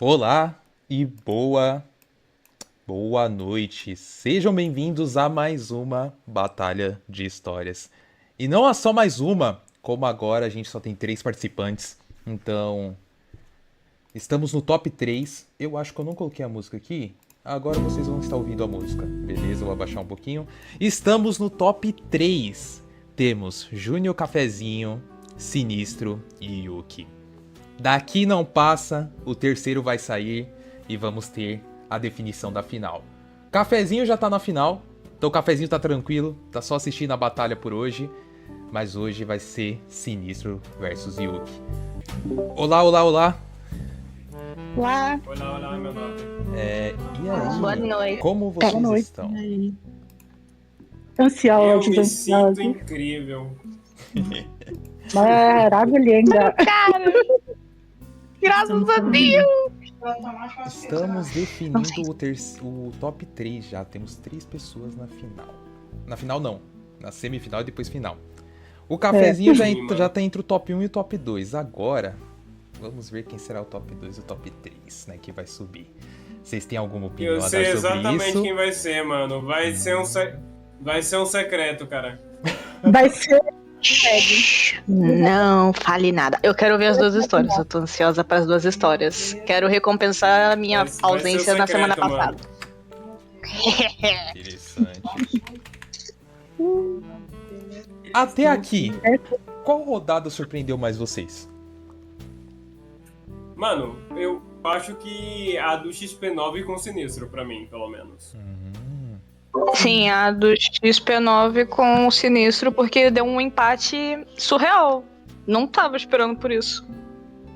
Olá e boa noite. Sejam bem-vindos a mais uma Batalha de Histórias. E não é só mais uma, como agora a gente só tem 3 participantes. Então, estamos no top 3. Eu acho que eu não coloquei a música aqui. Agora vocês vão estar ouvindo a música. Beleza, eu vou abaixar um pouquinho. Estamos no top 3. Temos Júnior Cafezinho, Sinistro e Yuki. Daqui não passa, o terceiro vai sair e vamos ter a definição da final. Cafezinho já tá na final, então o Cafezinho tá tranquilo, tá só assistindo a batalha por hoje. Mas hoje vai ser Sinistro versus Yuki. Olá. Olá. Olá, meu nome. E aí? Boa noite. Como vocês estão? Eu Ansiosos, me sinto ansiosos. incrível. Maravilhosa. Cara, graças a Deus. Estamos definindo o top 3 já. Temos 3 pessoas na final. Na final não, na semifinal e depois final. O Cafezinho já tá entre o top 1 e o top 2. Agora, vamos ver quem será o top 2 e o top 3, né, que vai subir. Vocês têm alguma opinião Eu a dar sei sobre exatamente isso? quem vai ser, mano. Vai ser um secreto, cara. Vai ser. Não fale nada. Eu quero ver as duas histórias. Eu tô ansiosa para as duas histórias. Quero recompensar a minha Vai ser ausência o na secreto, semana passada. Interessante. Até aqui, qual rodada surpreendeu mais vocês? Mano, eu acho que a do XP9 com Sinistro, pra mim, pelo menos. Sim, a do XP9 com o Sinistro, porque deu um empate surreal. Não tava esperando por isso.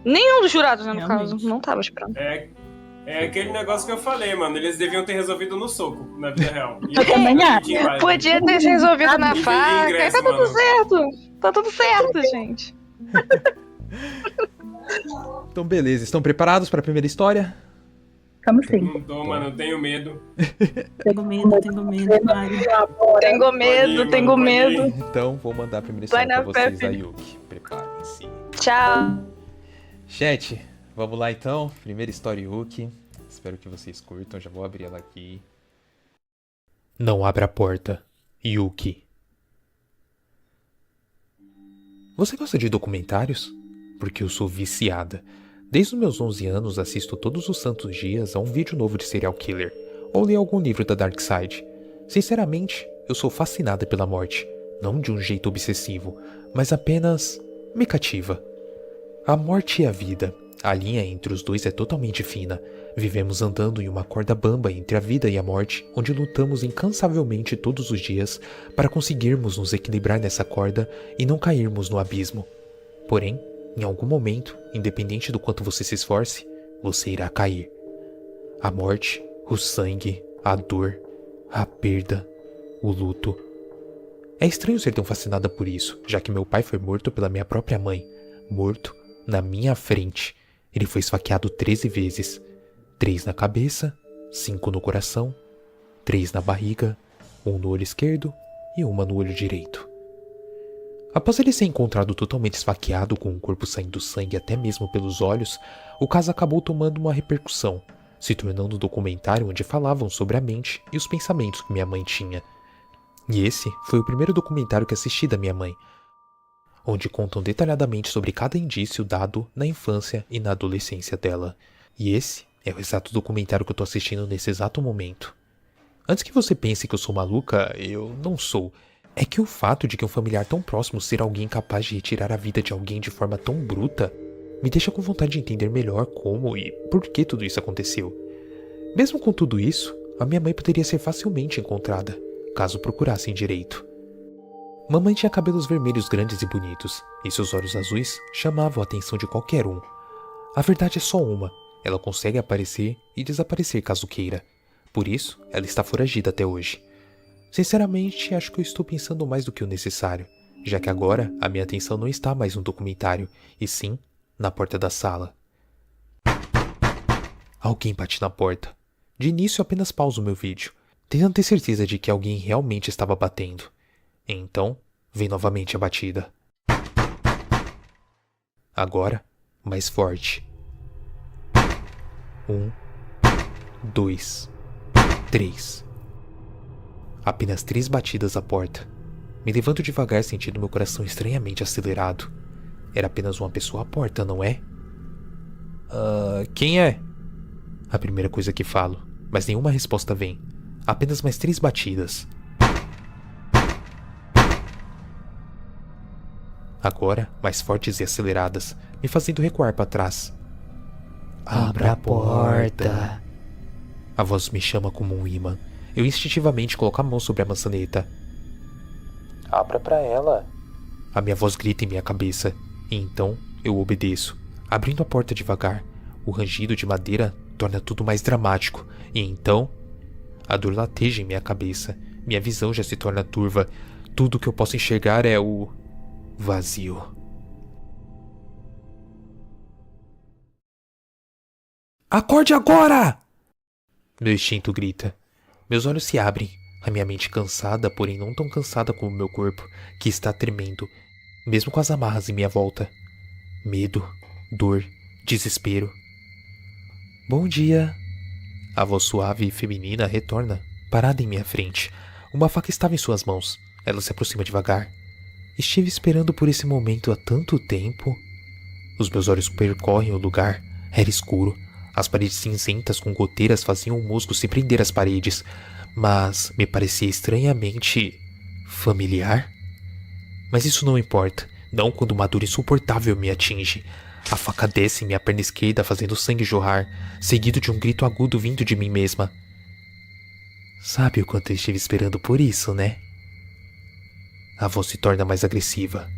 Nenhum dos jurados, né, no Realmente. caso. Não tava esperando. É aquele negócio que eu falei, mano. Eles deviam ter resolvido no soco, na vida real. E Eu também acho. tinha mais, né? Podia ter se resolvido na Entendi faca. ingresso, Tá tudo mano. certo. Tá tudo certo, gente. Então, beleza. Estão preparados para a primeira história? Como sim? Não tô, mano. Eu tenho medo. Tenho medo, Mari. Tenho medo, tenho Pode ir. medo. Então, vou mandar a primeira Vai história na para fé, vocês, filho. Ayuki. Preparem-se. Tchau. Chat, vamos lá então. Primeira história, Yuki. Espero que vocês curtam. Já vou abrir ela aqui. Não abra a porta, Yuki. Você gosta de documentários? Porque eu sou viciada. Desde os meus 11 anos assisto todos os santos dias a um vídeo novo de serial killer, ou leio algum livro da Dark Side. Sinceramente, eu sou fascinada pela morte, não de um jeito obsessivo, mas apenas me cativa. A morte e a vida, a linha entre os dois é totalmente fina. Vivemos andando em uma corda bamba entre a vida e a morte, onde lutamos incansavelmente todos os dias para conseguirmos nos equilibrar nessa corda e não cairmos no abismo. Porém, em algum momento, independente do quanto você se esforce, você irá cair. A morte, o sangue, a dor, a perda, o luto. É estranho ser tão fascinada por isso, já que meu pai foi morto pela minha própria mãe. Morto na minha frente. Ele foi esfaqueado 13 vezes. 3 na cabeça, 5 no coração, 3 na barriga, 1 no olho esquerdo e 1 no olho direito. Após ele ser encontrado totalmente esfaqueado, com o corpo saindo sangue até mesmo pelos olhos, o caso acabou tomando uma repercussão, se tornando um documentário onde falavam sobre a mente e os pensamentos que minha mãe tinha. E esse foi o primeiro documentário que assisti da minha mãe, onde contam detalhadamente sobre cada indício dado na infância e na adolescência dela. E esse é o exato documentário que eu tô assistindo nesse exato momento. Antes que você pense que eu sou maluca, eu não sou. É que o fato de que um familiar tão próximo ser alguém capaz de retirar a vida de alguém de forma tão bruta me deixa com vontade de entender melhor como e por que tudo isso aconteceu. Mesmo com tudo isso, a minha mãe poderia ser facilmente encontrada, caso procurassem direito. Mamãe tinha cabelos vermelhos grandes e bonitos, e seus olhos azuis chamavam a atenção de qualquer um. A verdade é só uma: ela consegue aparecer e desaparecer caso queira. Por isso, ela está foragida até hoje. Sinceramente, acho que eu estou pensando mais do que o necessário, já que agora a minha atenção não está mais no documentário, e sim na porta da sala. Alguém bate na porta. De início, apenas pauso meu vídeo, tentando ter certeza de que alguém realmente estava batendo. Então, vem novamente a batida. Agora, mais forte. 1, 2, 3. Apenas 3 batidas à porta. Me levanto devagar, sentindo meu coração estranhamente acelerado. Era apenas uma pessoa à porta, não é? Quem é? A primeira coisa que falo, mas nenhuma resposta vem. Apenas mais 3 batidas. Agora, mais fortes e aceleradas, me fazendo recuar para trás. Abra a porta. A voz me chama como um imã. Eu instintivamente coloco a mão sobre a maçaneta. Abra pra ela. A minha voz grita em minha cabeça. E então eu obedeço, abrindo a porta devagar. O rangido de madeira torna tudo mais dramático. E então a dor lateja em minha cabeça. Minha visão já se torna turva. Tudo que eu posso enxergar é o vazio. Acorde agora! Meu instinto grita. Meus olhos se abrem. A minha mente cansada, porém não tão cansada como meu corpo, que está tremendo, mesmo com as amarras em minha volta. Medo, dor, desespero. Bom dia. A voz suave e feminina retorna, parada em minha frente. Uma faca estava em suas mãos. Ela se aproxima devagar. Estive esperando por esse momento há tanto tempo. Os meus olhos percorrem o lugar. Era escuro. As paredes cinzentas com goteiras faziam o musgo se prender às paredes, mas me parecia estranhamente familiar. Mas isso não importa, não quando uma dor insuportável me atinge. A faca desce em minha perna esquerda, fazendo sangue jorrar, seguido de um grito agudo vindo de mim mesma. Sabe o quanto eu estive esperando por isso, né? A voz se torna mais agressiva.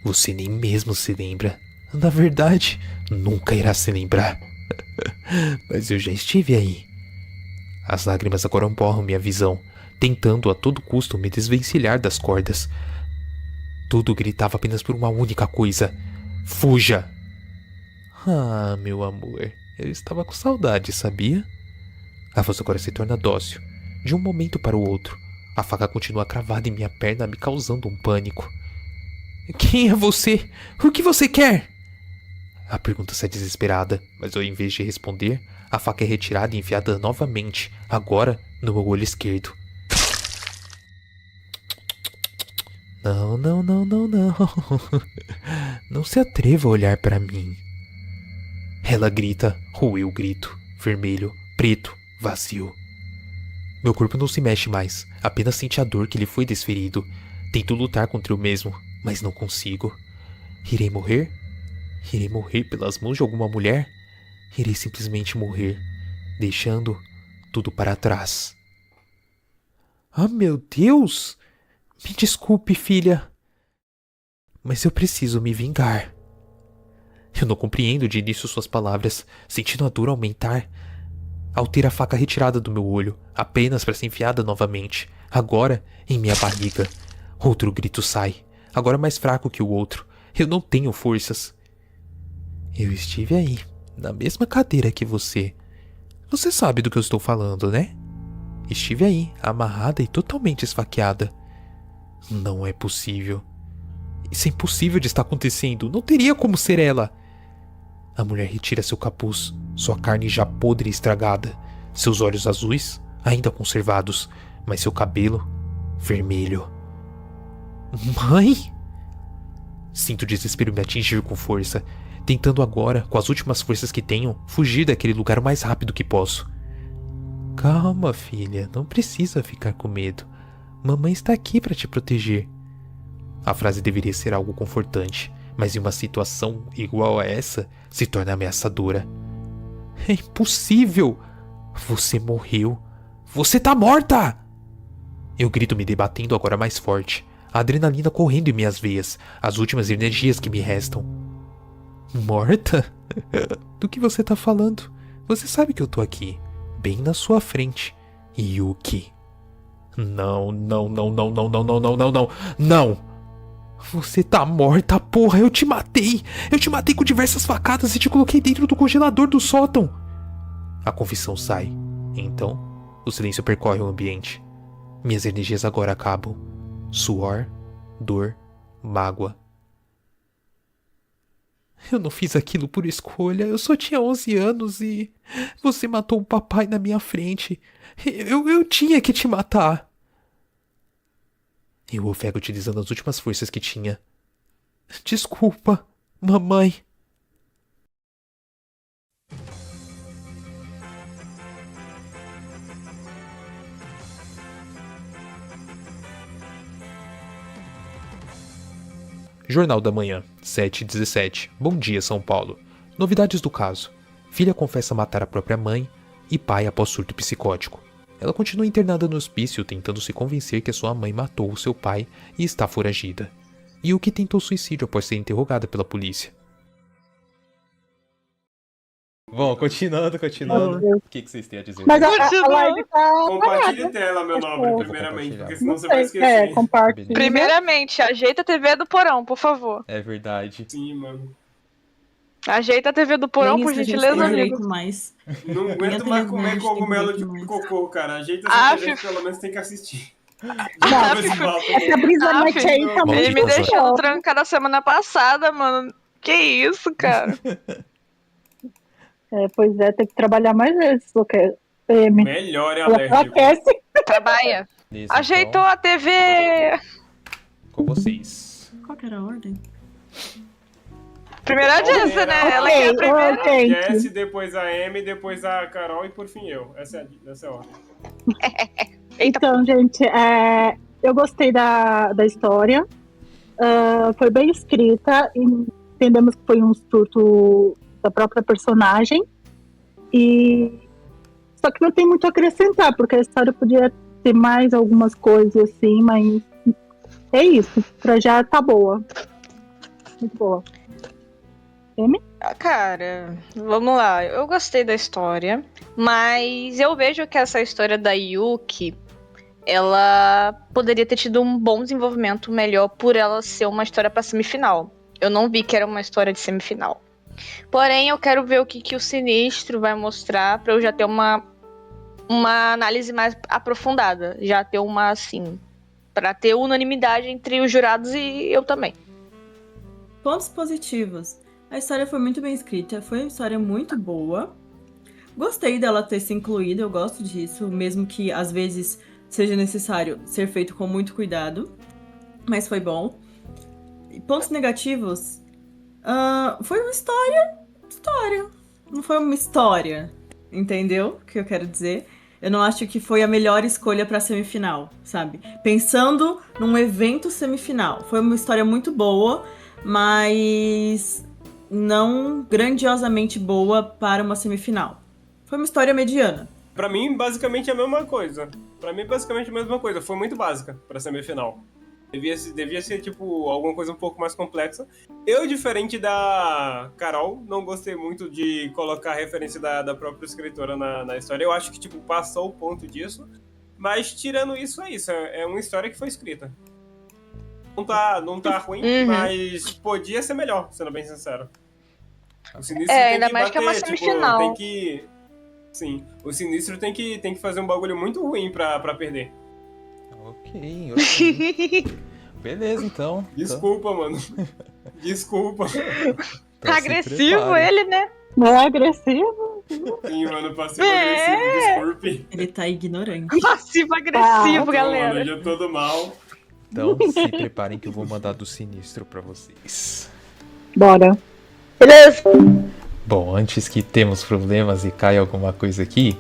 Você nem mesmo se lembra. Na verdade, nunca irá se lembrar. Mas eu já estive aí. As lágrimas agora borram minha visão, tentando a todo custo me desvencilhar das cordas. Tudo gritava apenas por uma única coisa: fuja! Ah, meu amor, eu estava com saudade, sabia? A voz agora se torna dócil. De um momento para o outro, a faca continua cravada em minha perna, me causando um pânico. Quem é você? O que você quer? A pergunta sai desesperada, mas eu, em vez de responder, a faca é retirada e enfiada novamente, agora no meu olho esquerdo. Não, não, não, não, não. Não se atreva a olhar para mim. Ela grita, ou eu grito, vermelho, preto, vazio. Meu corpo não se mexe mais, apenas sente a dor que lhe foi desferido. Tento lutar contra eu mesmo, mas não consigo. Irei morrer? Irei morrer pelas mãos de alguma mulher? Irei simplesmente morrer, deixando tudo para trás. Ah, meu Deus! Me desculpe, filha. Mas eu preciso me vingar. Eu não compreendo de início suas palavras, sentindo a dor aumentar. Ao ter a faca retirada do meu olho, apenas para ser enfiada novamente, agora em minha barriga. Outro grito sai, agora mais fraco que o outro. Eu não tenho forças. Eu estive aí, na mesma cadeira que você. Você sabe do que eu estou falando, né? Estive aí, amarrada e totalmente esfaqueada. Não é possível. Isso é impossível de estar acontecendo. Não teria como ser ela. A mulher retira seu capuz, sua carne já podre e estragada, seus olhos azuis, ainda conservados, mas seu cabelo vermelho. Mãe? Sinto o desespero me atingir com força, tentando agora, com as últimas forças que tenho, fugir daquele lugar o mais rápido que posso. Calma, filha, não precisa ficar com medo. Mamãe está aqui para te proteger. A frase deveria ser algo confortante, mas em uma situação igual a essa, se torna ameaçadora. É impossível! Você morreu! Você tá morta! Eu grito, me debatendo agora mais forte, a adrenalina correndo em minhas veias, as últimas energias que me restam. Morta? Do que você tá falando? Você sabe que eu tô aqui, bem na sua frente. Yuki. Não, não, não, não, não, não, não, não, não, não, não! Você tá morta, porra! Eu te matei! Eu te matei com diversas facadas e te coloquei dentro do congelador do sótão! A confissão sai. Então, o silêncio percorre o ambiente. Minhas energias agora acabam. Suor, dor, mágoa. Eu não fiz aquilo por escolha. Eu só tinha 11 anos e você matou o papai na minha frente. Eu tinha que te matar. Eu ofego utilizando as últimas forças que tinha. Desculpa, mamãe. Jornal da Manhã, 7h17. Bom dia, São Paulo. Novidades do caso. Filha confessa matar a própria mãe e pai após surto psicótico. Ela continua internada no hospício tentando se convencer que a sua mãe matou o seu pai e está foragida. E o que tentou suicídio após ser interrogada pela polícia. Bom, continuando. O que vocês têm a dizer? Mas a live tá Compartilhe tela, meu nobre, primeiramente, porque senão Não você vai sei, esquecer. compartilha. Primeiramente, ajeita a TV do porão, por favor. É verdade. Sim, mano. Ajeita a TV do porão, Nem por isso a gente gentileza, tem amigo. direito mais. Não aguento mais comer cogumelo de cocô, cara. Ajeita essa TV, pelo menos tem que assistir. Essa brisa Ah, night aí tá Maldita Ele me muito Zé. deixou boa. trancada a semana passada, mano. Que isso, cara? Pois é, tem que trabalhar mais vezes, ok? Melhor é Ela alérgico. aquece. Trabalha. Beleza, Ajeitou então, a TV. com vocês. Qual que era a ordem? Primeira audiência, né? Ela que é a Ok, primeira. gente. Jess, depois a Amy, depois a Carol e por fim eu. Essa é a ordem. Eita, Então, gente, eu gostei da história. Foi bem escrita. Entendemos que foi um surto da própria personagem. Só que não tem muito a acrescentar, porque a história podia ter mais algumas coisas assim, mas é isso. Pra já tá boa. Muito boa. cara, vamos lá. Eu gostei da história, mas eu vejo que essa história da Yuki, ela poderia ter tido um bom desenvolvimento melhor por ela ser uma história pra semifinal. Eu não vi que era uma história de semifinal. Porém, eu quero ver o que o Sinistro vai mostrar pra eu já ter uma análise mais aprofundada. Já ter uma, assim, pra ter unanimidade entre os jurados e eu também. Pontos positivos. A história foi muito bem escrita, foi uma história muito boa. Gostei dela ter se incluído, eu gosto disso, mesmo que às vezes seja necessário ser feito com muito cuidado. Mas foi bom. E pontos negativos. Foi uma história. Não foi uma história. Entendeu o que eu quero dizer? Eu não acho que foi a melhor escolha pra semifinal, sabe? Pensando num evento semifinal. Foi uma história muito boa, mas não grandiosamente boa para uma semifinal. Foi uma história mediana. Pra mim, basicamente a mesma coisa. Foi muito básica pra semifinal. Devia ser, tipo, alguma coisa um pouco mais complexa. Eu, diferente da Carol, não gostei muito de colocar a referência da própria escritora na história. Eu acho que, tipo, passou o ponto disso. Mas, tirando isso, é isso. É uma história que foi escrita. Não tá ruim, mas podia ser melhor, sendo bem sincero. O Sinistro tem ainda que mais que é uma bater, semifinal. Sim, o Sinistro tem que fazer um bagulho muito ruim pra perder. Ok. Beleza, então. Desculpa, mano. Desculpa. Então se Agressivo prepare. ele, né? Não é agressivo? Sim, mano, passivo-agressivo, desculpe. Ele tá ignorante. Passivo-agressivo, Tô, galera. mano, eu já tô do mal. Então se preparem que eu vou mandar do Sinistro pra vocês. Bora. Beleza. Bom, antes que temos problemas e caia alguma coisa aqui,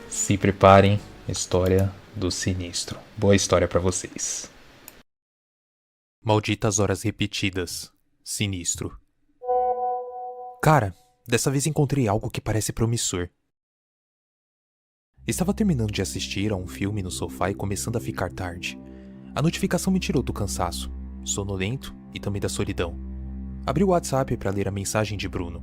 se preparem, história do Sinistro. Boa história pra vocês. Malditas horas repetidas. Sinistro. Cara, dessa vez encontrei algo que parece promissor. Estava terminando de assistir a um filme no sofá e começando a ficar tarde. A notificação me tirou do cansaço, sonolento e também da solidão. Abri o WhatsApp para ler a mensagem de Bruno.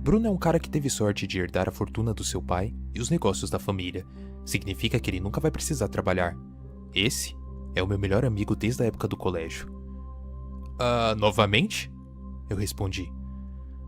Bruno é um cara que teve sorte de herdar a fortuna do seu pai e os negócios da família. Significa que ele nunca vai precisar trabalhar. Esse é o meu melhor amigo desde a época do colégio. Novamente? Eu respondi.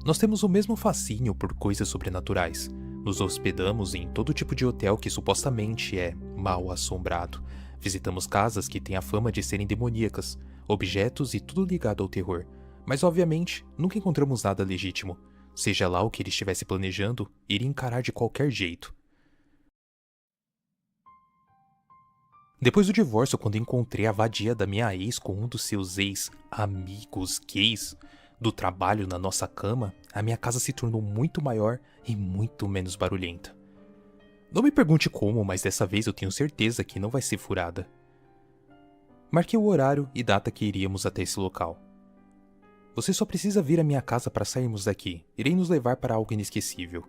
Nós temos o mesmo fascínio por coisas sobrenaturais. Nos hospedamos em todo tipo de hotel que supostamente é mal assombrado. Visitamos casas que têm a fama de serem demoníacas, objetos e tudo ligado ao terror. Mas obviamente, nunca encontramos nada legítimo. Seja lá o que ele estivesse planejando, iria encarar de qualquer jeito. Depois do divórcio, quando encontrei a vadia da minha ex com um dos seus ex-amigos gays do trabalho na nossa cama, a minha casa se tornou muito maior e muito menos barulhenta. Não me pergunte como, mas dessa vez eu tenho certeza que não vai ser furada. Marquei o horário e data que iríamos até esse local. Você só precisa vir à minha casa para sairmos daqui. Irei nos levar para algo inesquecível.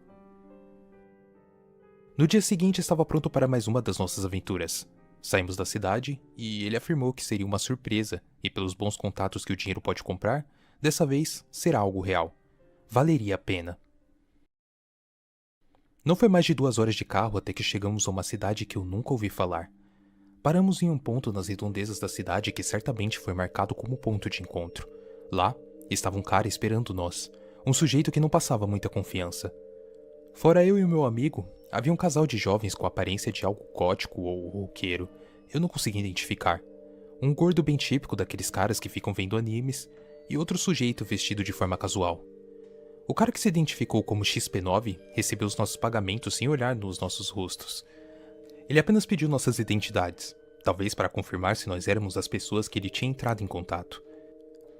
No dia seguinte estava pronto para mais uma das nossas aventuras. Saímos da cidade e ele afirmou que seria uma surpresa e pelos bons contatos que o dinheiro pode comprar, dessa vez será algo real. Valeria a pena. Não foi mais de 2 horas de carro até que chegamos a uma cidade que eu nunca ouvi falar. Paramos em um ponto nas redondezas da cidade que certamente foi marcado como ponto de encontro. Lá estava um cara esperando nós, um sujeito que não passava muita confiança. Fora eu e o meu amigo, havia um casal de jovens com aparência de algo gótico ou roqueiro. Eu não consegui identificar. Um gordo bem típico daqueles caras que ficam vendo animes e outro sujeito vestido de forma casual. O cara que se identificou como XP9 recebeu os nossos pagamentos sem olhar nos nossos rostos. Ele apenas pediu nossas identidades, talvez para confirmar se nós éramos as pessoas que ele tinha entrado em contato.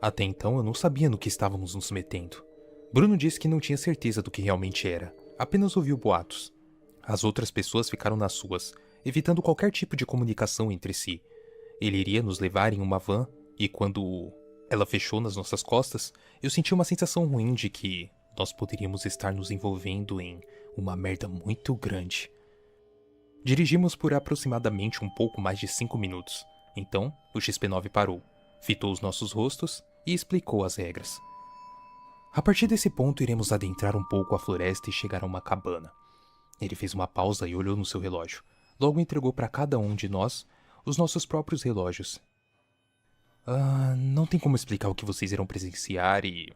Até então eu não sabia no que estávamos nos metendo. Bruno disse que não tinha certeza do que realmente era, apenas ouviu boatos. As outras pessoas ficaram nas suas, evitando qualquer tipo de comunicação entre si. Ele iria nos levar em uma van e quando ela fechou nas nossas costas, eu senti uma sensação ruim de que nós poderíamos estar nos envolvendo em uma merda muito grande. Dirigimos por aproximadamente um pouco mais de 5 minutos. Então, o XP9 parou, fitou os nossos rostos e explicou as regras. A partir desse ponto, iremos adentrar um pouco a floresta e chegar a uma cabana. Ele fez uma pausa e olhou no seu relógio. Logo entregou para cada um de nós os nossos próprios relógios. Não tem como explicar o que vocês irão presenciar e...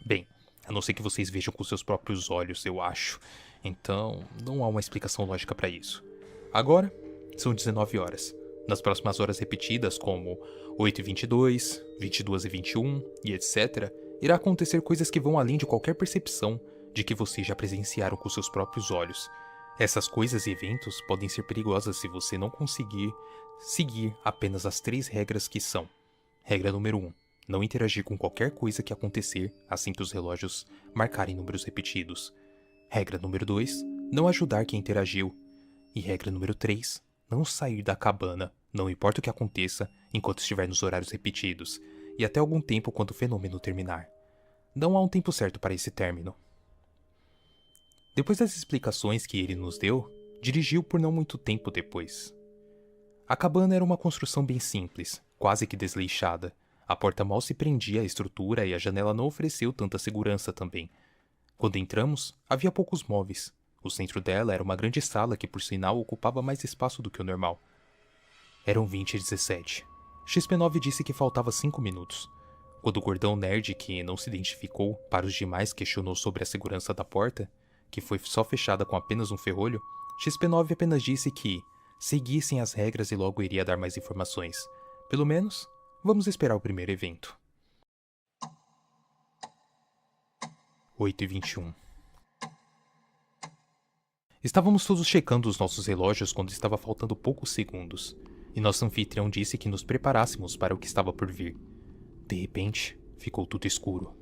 Bem, a não ser que vocês vejam com seus próprios olhos, eu acho. Então, não há uma explicação lógica para isso. Agora, são 19 horas. Nas próximas horas repetidas, como 8h22, 22h21 e etc., irá acontecer coisas que vão além de qualquer percepção de que vocês já presenciaram com seus próprios olhos. Essas coisas e eventos podem ser perigosas se você não conseguir seguir apenas as 3 regras que são. Regra número 1. Não interagir com qualquer coisa que acontecer assim que os relógios marcarem números repetidos. Regra número 2. Não ajudar quem interagiu. E regra número 3. Não sair da cabana, não importa o que aconteça, enquanto estiver nos horários repetidos, e até algum tempo quando o fenômeno terminar. Não há um tempo certo para esse término. Depois das explicações que ele nos deu, dirigiu por não muito tempo depois. A cabana era uma construção bem simples, quase que desleixada. A porta mal se prendia à estrutura e a janela não ofereceu tanta segurança também. Quando entramos, havia poucos móveis. O centro dela era uma grande sala que, por sinal, ocupava mais espaço do que o normal. Eram 20h17. XP9 disse que faltava 5 minutos. Quando o gordão nerd, que não se identificou, para os demais questionou sobre a segurança da porta, que foi só fechada com apenas um ferrolho, XP9 apenas disse que seguissem as regras e logo iria dar mais informações. Pelo menos, vamos esperar o primeiro evento. 8h21. Estávamos todos checando os nossos relógios quando estava faltando poucos segundos, e nosso anfitrião disse que nos preparássemos para o que estava por vir. De repente, ficou tudo escuro.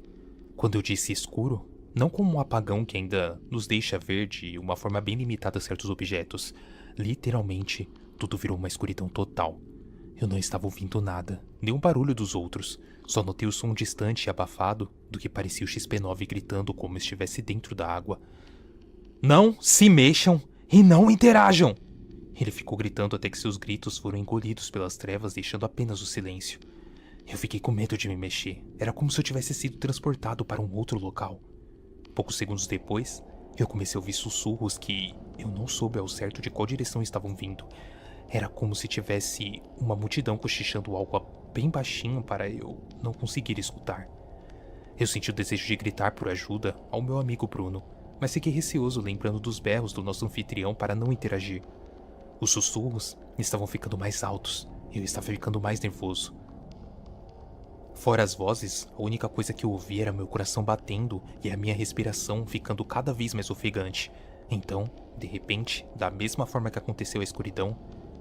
Quando eu disse escuro, não como um apagão que ainda nos deixa ver de uma forma bem limitada certos objetos. Literalmente, tudo virou uma escuridão total. Eu não estava ouvindo nada, nem o barulho dos outros. Só notei o som distante e abafado do que parecia o XP9 gritando como estivesse dentro da água. Não se mexam e não interajam! Ele ficou gritando até que seus gritos foram engolidos pelas trevas, deixando apenas o silêncio. Eu fiquei com medo de me mexer. Era como se eu tivesse sido transportado para um outro local. Poucos segundos depois, eu comecei a ouvir sussurros que eu não soube ao certo de qual direção estavam vindo. Era como se tivesse uma multidão cochichando algo bem baixinho para eu não conseguir escutar. Eu senti o desejo de gritar por ajuda ao meu amigo Bruno, mas fiquei receoso lembrando dos berros do nosso anfitrião para não interagir. Os sussurros estavam ficando mais altos e eu estava ficando mais nervoso. Fora as vozes, a única coisa que eu ouvi era meu coração batendo e a minha respiração ficando cada vez mais ofegante. Então, de repente, da mesma forma que aconteceu a escuridão,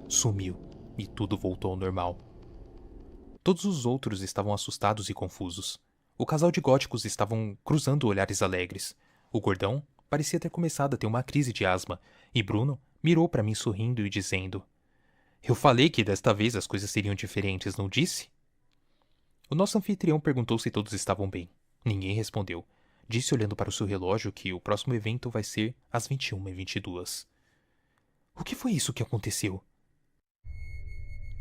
sumiu e tudo voltou ao normal. Todos os outros estavam assustados e confusos. O casal de góticos estavam cruzando olhares alegres. O gordão parecia ter começado a ter uma crise de asma, e Bruno mirou para mim sorrindo e dizendo: "Eu falei que desta vez as coisas seriam diferentes, não disse?" O nosso anfitrião perguntou se todos estavam bem. Ninguém respondeu. Disse olhando para o seu relógio que o próximo evento vai ser às 21h22. "O que foi isso que aconteceu?"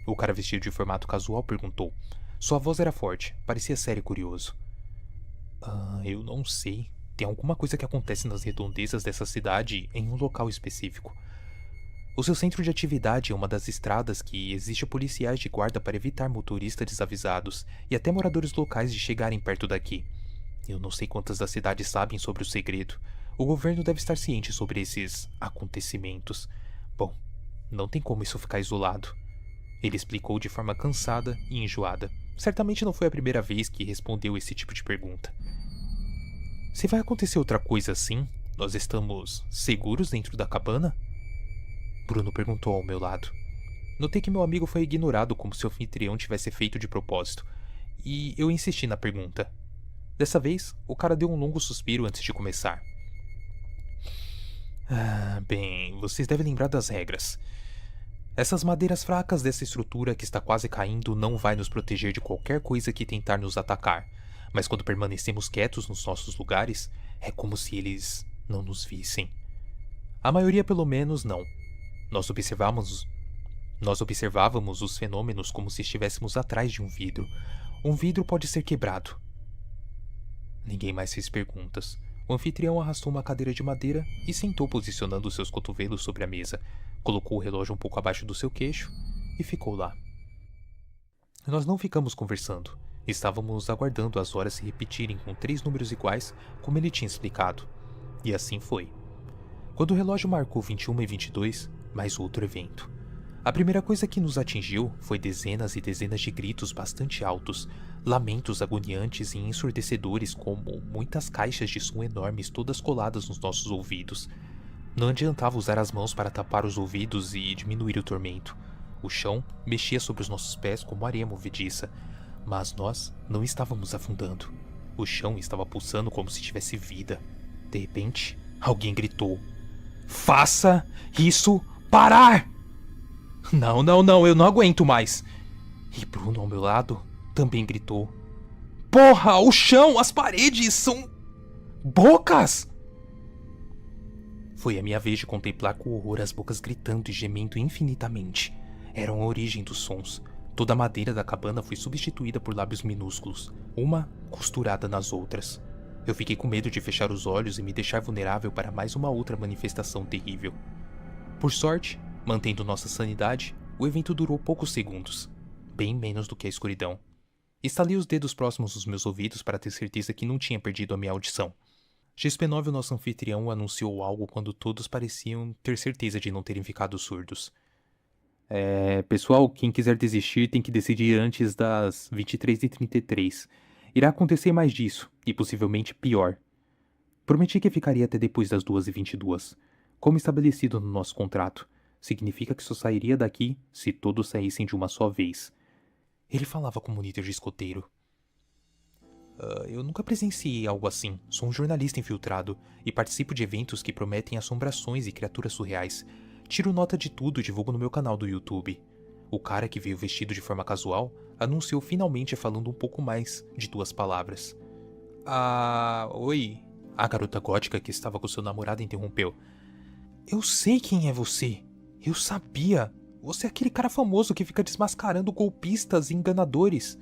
O cara vestido de formato casual perguntou. Sua voz era forte, parecia sério e curioso. Eu não sei. Tem alguma coisa que acontece nas redondezas dessa cidade em um local específico. O seu centro de atividade é uma das estradas que exige policiais de guarda para evitar motoristas desavisados e até moradores locais de chegarem perto daqui. Eu não sei quantas da cidade sabem sobre o segredo. O governo deve estar ciente sobre esses acontecimentos. Bom, não tem como isso ficar isolado. Ele explicou de forma cansada e enjoada. Certamente não foi a primeira vez que respondeu esse tipo de pergunta. Se vai acontecer outra coisa assim, nós estamos seguros dentro da cabana? Bruno perguntou ao meu lado. Notei que meu amigo foi ignorado como se o anfitrião tivesse feito de propósito, e eu insisti na pergunta. Dessa vez, o cara deu um longo suspiro antes de começar. Bem, vocês devem lembrar das regras. Essas madeiras fracas dessa estrutura que está quase caindo não vai nos proteger de qualquer coisa que tentar nos atacar, mas quando permanecemos quietos nos nossos lugares, é como se eles não nos vissem. A maioria, pelo menos, não. Nós observávamos os fenômenos como se estivéssemos atrás de um vidro. Um vidro pode ser quebrado. Ninguém mais fez perguntas. O anfitrião arrastou uma cadeira de madeira e sentou posicionando seus cotovelos sobre a mesa. Colocou o relógio um pouco abaixo do seu queixo e ficou lá. Nós não ficamos conversando. Estávamos aguardando as horas se repetirem com 3 números iguais, como ele tinha explicado. E assim foi. Quando o relógio marcou 21h22, mais outro evento. A primeira coisa que nos atingiu foi dezenas e dezenas de gritos bastante altos, lamentos agoniantes e ensurdecedores como muitas caixas de som enormes todas coladas nos nossos ouvidos. Não adiantava usar as mãos para tapar os ouvidos e diminuir o tormento. O chão mexia sobre os nossos pés como areia movediça, mas nós não estávamos afundando. O chão estava pulsando como se tivesse vida. De repente, alguém gritou: "Faça isso parar!" Não, eu não aguento mais. E Bruno, ao meu lado, também gritou: "Porra, o chão, as paredes são bocas!" Foi a minha vez de contemplar com horror as bocas gritando e gemendo infinitamente. Eram a origem dos sons. Toda a madeira da cabana foi substituída por lábios minúsculos, uma costurada nas outras. Eu fiquei com medo de fechar os olhos e me deixar vulnerável para mais uma outra manifestação terrível. Por sorte, mantendo nossa sanidade, o evento durou poucos segundos, bem menos do que a escuridão. Estalei os dedos próximos dos meus ouvidos para ter certeza que não tinha perdido a minha audição. XP9, o nosso anfitrião, anunciou algo quando todos pareciam ter certeza de não terem ficado surdos. Pessoal, quem quiser desistir tem que decidir antes das 23h33. Irá acontecer mais disso, e possivelmente pior. Prometi que ficaria até depois das 2h22, como estabelecido no nosso contrato. Significa que só sairia daqui se todos saíssem de uma só vez. Ele falava como um líder de escoteiro. Eu nunca presenciei algo assim. Sou um jornalista infiltrado e participo de eventos que prometem assombrações e criaturas surreais. Tiro nota de tudo e divulgo no meu canal do YouTube. O cara que veio vestido de forma casual anunciou finalmente falando um pouco mais de 2 palavras. Oi. A garota gótica que estava com seu namorado interrompeu. Eu sei quem é você. Eu sabia. Você é aquele cara famoso que fica desmascarando golpistas e enganadores.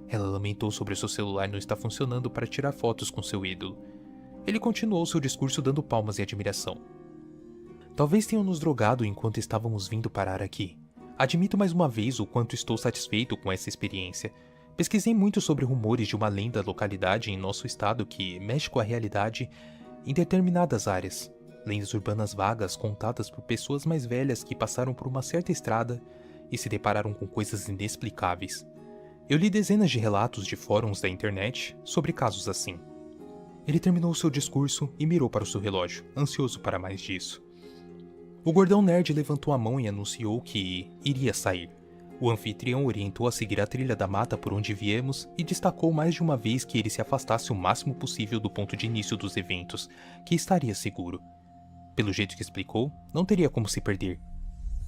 Ela lamentou sobre seu celular não estar funcionando para tirar fotos com seu ídolo. Ele continuou seu discurso dando palmas e admiração. Talvez tenham nos drogado enquanto estávamos vindo parar aqui. Admito mais uma vez o quanto estou satisfeito com essa experiência. Pesquisei muito sobre rumores de uma lenda localidade em nosso estado que mexe com a realidade em determinadas áreas. Lendas urbanas vagas contadas por pessoas mais velhas que passaram por uma certa estrada e se depararam com coisas inexplicáveis. Eu li dezenas de relatos de fóruns da internet sobre casos assim. Ele terminou seu discurso e mirou para o seu relógio, ansioso para mais disso. O gordão nerd levantou a mão e anunciou que iria sair. O anfitrião orientou a seguir a trilha da mata por onde viemos e destacou mais de uma vez que ele se afastasse o máximo possível do ponto de início dos eventos, que estaria seguro. Pelo jeito que explicou, não teria como se perder.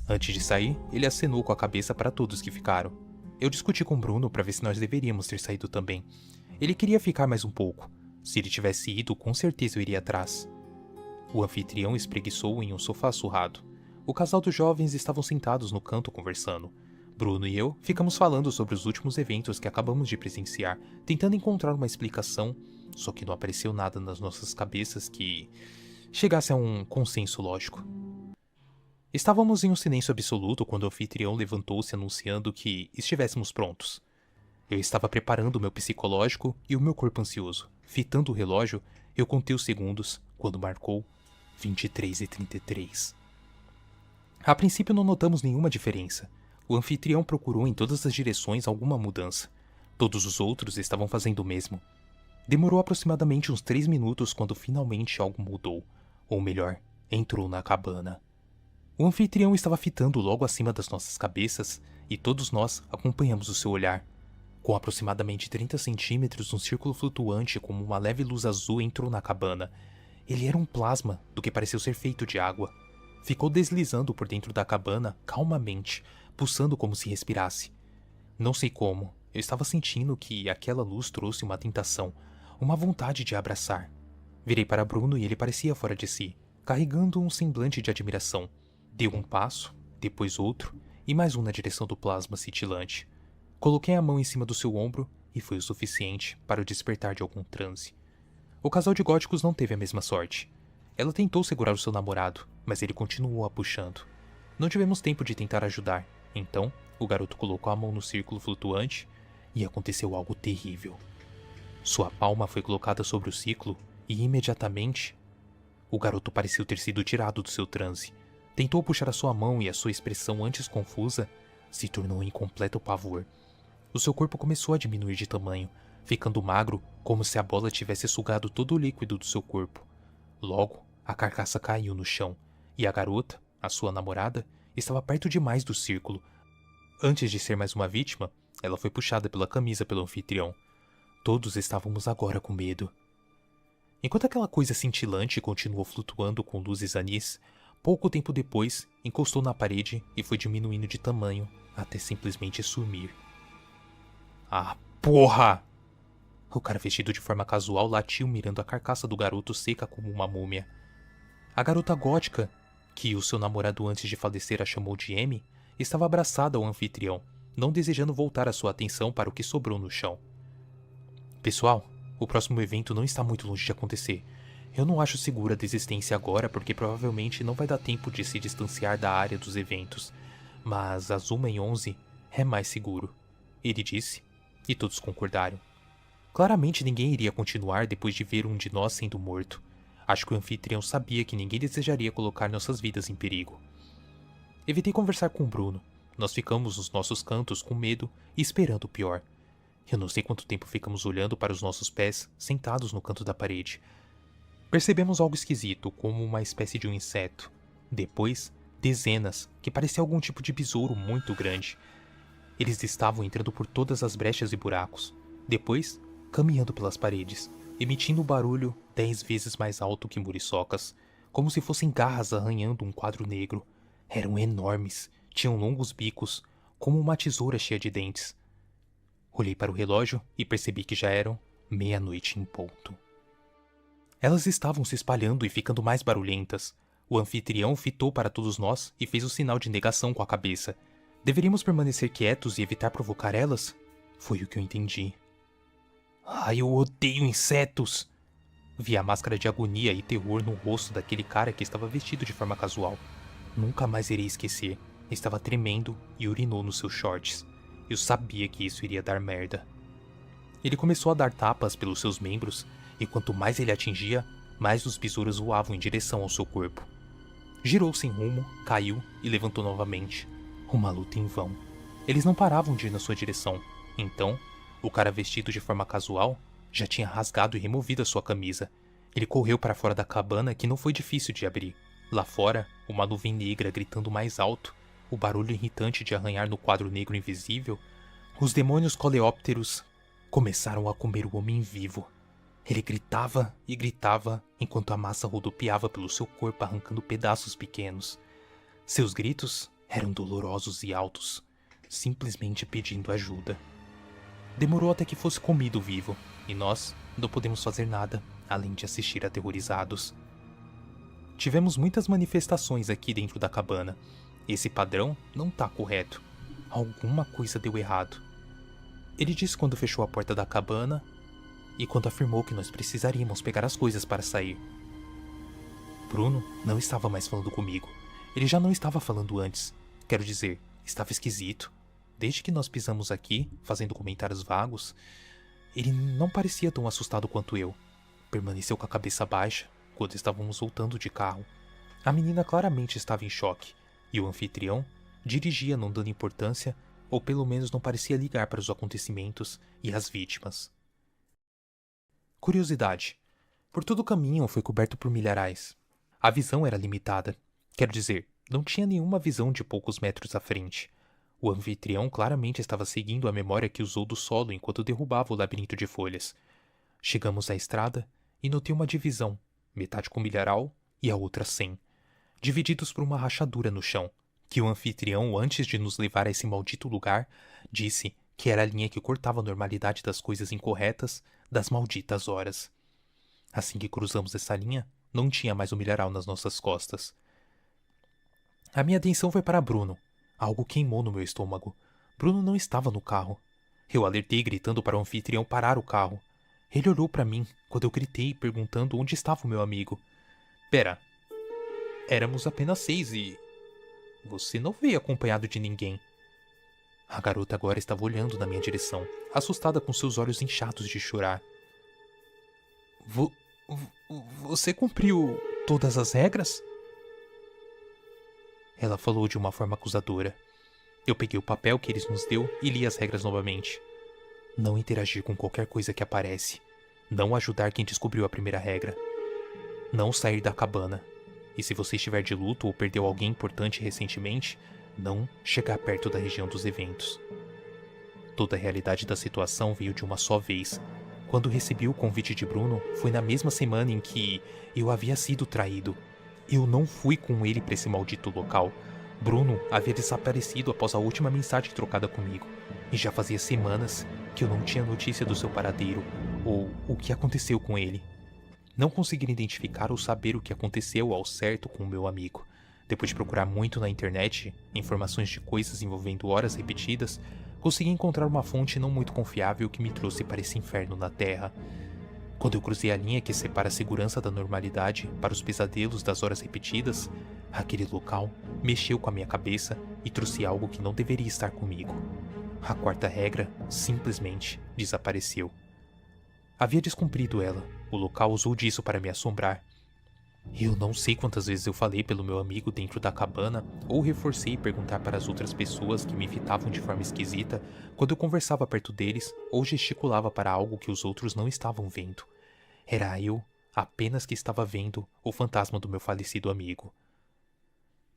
Antes de sair, ele acenou com a cabeça para todos que ficaram. Eu discuti com Bruno para ver se nós deveríamos ter saído também. Ele queria ficar mais um pouco. Se ele tivesse ido, com certeza eu iria atrás. O anfitrião espreguiçou em um sofá surrado. O casal dos jovens estavam sentados no canto conversando. Bruno e eu ficamos falando sobre os últimos eventos que acabamos de presenciar, tentando encontrar uma explicação, só que não apareceu nada nas nossas cabeças que chegasse a um consenso lógico. Estávamos em um silêncio absoluto quando o anfitrião levantou-se anunciando que estivéssemos prontos. Eu estava preparando o meu psicológico e o meu corpo ansioso. Fitando o relógio, eu contei os segundos quando marcou 23h33. A princípio não notamos nenhuma diferença. O anfitrião procurou em todas as direções alguma mudança. Todos os outros estavam fazendo o mesmo. Demorou aproximadamente uns 3 minutos quando finalmente algo mudou. Ou melhor, entrou na cabana. O anfitrião estava fitando logo acima das nossas cabeças e todos nós acompanhamos o seu olhar. Com aproximadamente 30 centímetros, um círculo flutuante como uma leve luz azul entrou na cabana. Ele era um plasma do que pareceu ser feito de água. Ficou deslizando por dentro da cabana calmamente, pulsando como se respirasse. Não sei como, eu estava sentindo que aquela luz trouxe uma tentação, uma vontade de abraçar. Virei para Bruno e ele parecia fora de si, carregando um semblante de admiração. Deu um passo, depois outro, e mais um na direção do plasma cintilante. Coloquei a mão em cima do seu ombro e foi o suficiente para o despertar de algum transe. O casal de góticos não teve a mesma sorte. Ela tentou segurar o seu namorado, mas ele continuou a puxando. Não tivemos tempo de tentar ajudar, então o garoto colocou a mão no círculo flutuante e aconteceu algo terrível. Sua palma foi colocada sobre o ciclo e imediatamente o garoto pareceu ter sido tirado do seu transe. Tentou puxar a sua mão e a sua expressão antes confusa se tornou em completo pavor. O seu corpo começou a diminuir de tamanho, ficando magro como se a bola tivesse sugado todo o líquido do seu corpo. Logo, a carcaça caiu no chão e a garota, a sua namorada, estava perto demais do círculo. Antes de ser mais uma vítima, ela foi puxada pela camisa pelo anfitrião. Todos estávamos agora com medo. Enquanto aquela coisa cintilante continuou flutuando com luzes anis, pouco tempo depois encostou na parede e foi diminuindo de tamanho até simplesmente sumir. Ah, porra! O cara vestido de forma casual latiu mirando a carcaça do garoto seca como uma múmia. A garota gótica, que o seu namorado antes de falecer a chamou de Amy, estava abraçada ao anfitrião, não desejando voltar a sua atenção para o que sobrou no chão. Pessoal, o próximo evento não está muito longe de acontecer. Eu não acho segura a desistência agora porque provavelmente não vai dar tempo de se distanciar da área dos eventos, mas às 1h11 é mais seguro, ele disse, e todos concordaram. Claramente ninguém iria continuar depois de ver um de nós sendo morto. Acho que o anfitrião sabia que ninguém desejaria colocar nossas vidas em perigo. Evitei conversar com o Bruno. Nós ficamos nos nossos cantos com medo e esperando o pior. Eu não sei quanto tempo ficamos olhando para os nossos pés, sentados no canto da parede. Percebemos algo esquisito, como uma espécie de um inseto. Depois, dezenas, que parecia algum tipo de besouro muito grande. Eles estavam entrando por todas as brechas e buracos. Depois, caminhando pelas paredes, emitindo um barulho 10 vezes mais alto que muriçocas, como se fossem garras arranhando um quadro negro. Eram enormes, tinham longos bicos, como uma tesoura cheia de dentes. Olhei para o relógio e percebi que já eram 00:00 em ponto. Elas estavam se espalhando e ficando mais barulhentas. O anfitrião fitou para todos nós e fez o sinal de negação com a cabeça. Deveríamos permanecer quietos e evitar provocar elas? Foi o que eu entendi. Ai, eu odeio insetos! Vi a máscara de agonia e terror no rosto daquele cara que estava vestido de forma casual. Nunca mais irei esquecer. Estava tremendo e urinou nos seus shorts. Eu sabia que isso iria dar merda. Ele começou a dar tapas pelos seus membros, e quanto mais ele atingia, mais os besouros voavam em direção ao seu corpo. Girou sem rumo, caiu e levantou novamente. Uma luta em vão. Eles não paravam de ir na sua direção. Então, o cara vestido de forma casual já tinha rasgado e removido a sua camisa. Ele correu para fora da cabana que não foi difícil de abrir. Lá fora, uma nuvem negra gritando mais alto, o barulho irritante de arranhar no quadro negro invisível, os demônios coleópteros começaram a comer o homem vivo. Ele gritava e gritava enquanto a massa rodopiava pelo seu corpo arrancando pedaços pequenos. Seus gritos eram dolorosos e altos, simplesmente pedindo ajuda. Demorou até que fosse comido vivo, e nós não podemos fazer nada além de assistir aterrorizados. Tivemos muitas manifestações aqui dentro da cabana. Esse padrão não tá correto. Alguma coisa deu errado. Ele disse quando fechou a porta da cabana e quando afirmou que nós precisaríamos pegar as coisas para sair. Bruno não estava mais falando comigo. Ele já não estava falando antes. Quero dizer, estava esquisito. Desde que nós pisamos aqui, fazendo comentários vagos, ele não parecia tão assustado quanto eu. Permaneceu com a cabeça baixa quando estávamos voltando de carro. A menina claramente estava em choque, e o anfitrião dirigia não dando importância, ou pelo menos não parecia ligar para os acontecimentos e as vítimas. Curiosidade. Por todo o caminho foi coberto por milharais. A visão era limitada. Quero dizer, não tinha nenhuma visão de poucos metros à frente. O anfitrião claramente estava seguindo a memória que usou do solo enquanto derrubava o labirinto de folhas. Chegamos à estrada e notei uma divisão, metade com milharal e a outra sem, divididos por uma rachadura no chão, que o anfitrião, antes de nos levar a esse maldito lugar, disse que era a linha que cortava a normalidade das coisas incorretas das malditas horas. Assim que cruzamos essa linha, não tinha mais o milharal nas nossas costas. A minha atenção foi para Bruno. Algo queimou no meu estômago. Bruno não estava no carro. Eu alertei gritando para o anfitrião parar o carro. Ele olhou para mim quando eu gritei perguntando onde estava o meu amigo. Pera, éramos apenas 6 e... Você não veio acompanhado de ninguém. A garota agora estava olhando na minha direção, assustada com seus olhos inchados de chorar. Você cumpriu todas as regras? Ela falou de uma forma acusadora. Eu peguei o papel que eles nos deu e li as regras novamente. Não interagir com qualquer coisa que aparece. Não ajudar quem descobriu a primeira regra. Não sair da cabana. E se você estiver de luto ou perdeu alguém importante recentemente, não chegar perto da região dos eventos. Toda a realidade da situação veio de uma só vez. Quando recebi o convite de Bruno, foi na mesma semana em que eu havia sido traído. Eu não fui com ele para esse maldito local. Bruno havia desaparecido após a última mensagem trocada comigo. E já fazia semanas que eu não tinha notícia do seu paradeiro ou o que aconteceu com ele. Não conseguia identificar ou saber o que aconteceu ao certo com o meu amigo. Depois de procurar muito na internet informações de coisas envolvendo horas repetidas, consegui encontrar uma fonte não muito confiável que me trouxe para esse inferno na Terra. Quando eu cruzei a linha que separa a segurança da normalidade para os pesadelos das horas repetidas, aquele local mexeu com a minha cabeça e trouxe algo que não deveria estar comigo. A quarta regra simplesmente desapareceu. Havia descumprido ela. O local usou disso para me assombrar. Eu não sei quantas vezes eu falei pelo meu amigo dentro da cabana ou reforcei perguntar para as outras pessoas que me fitavam de forma esquisita quando eu conversava perto deles ou gesticulava para algo que os outros não estavam vendo. Era eu apenas que estava vendo o fantasma do meu falecido amigo.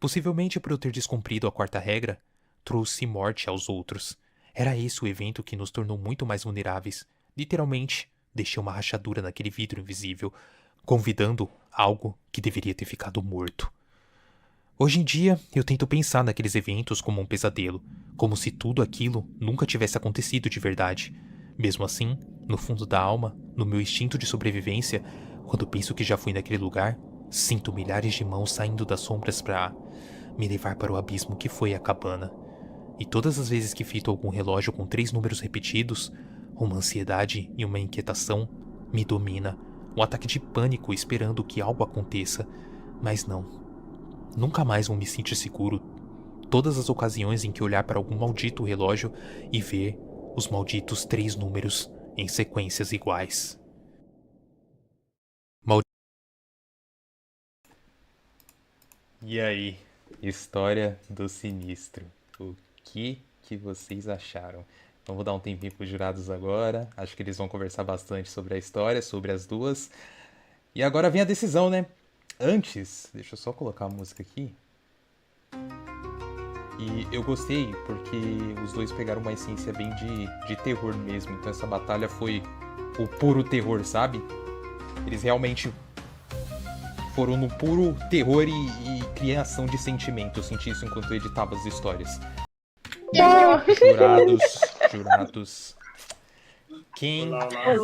Possivelmente por eu ter descumprido a quarta regra, trouxe morte aos outros. Era esse o evento que nos tornou muito mais vulneráveis. Literalmente, deixei uma rachadura naquele vidro invisível, convidando algo que deveria ter ficado morto. Hoje em dia, eu tento pensar naqueles eventos como um pesadelo, como se tudo aquilo nunca tivesse acontecido de verdade. Mesmo assim, no fundo da alma, no meu instinto de sobrevivência, quando penso que já fui naquele lugar, sinto milhares de mãos saindo das sombras para me levar para o abismo que foi a cabana. E todas as vezes que fito algum relógio com 3 números repetidos, uma ansiedade e uma inquietação me domina, um ataque de pânico esperando que algo aconteça, mas não. Nunca mais vou me sentir seguro. Todas as ocasiões em que olhar para algum maldito relógio e ver os malditos 3 números em sequências iguais. E aí, história do sinistro. O que vocês acharam? Então vou dar um tempinho pros jurados agora. Acho que eles vão conversar bastante sobre a história, sobre as duas. E agora vem a decisão, né? Antes, deixa eu só colocar a música aqui. E eu gostei porque os dois pegaram uma essência bem de terror mesmo. Então essa batalha foi o puro terror, sabe? Eles realmente foram no puro terror e criação de sentimento. Eu senti isso enquanto eu editava as histórias. Jurados. Quem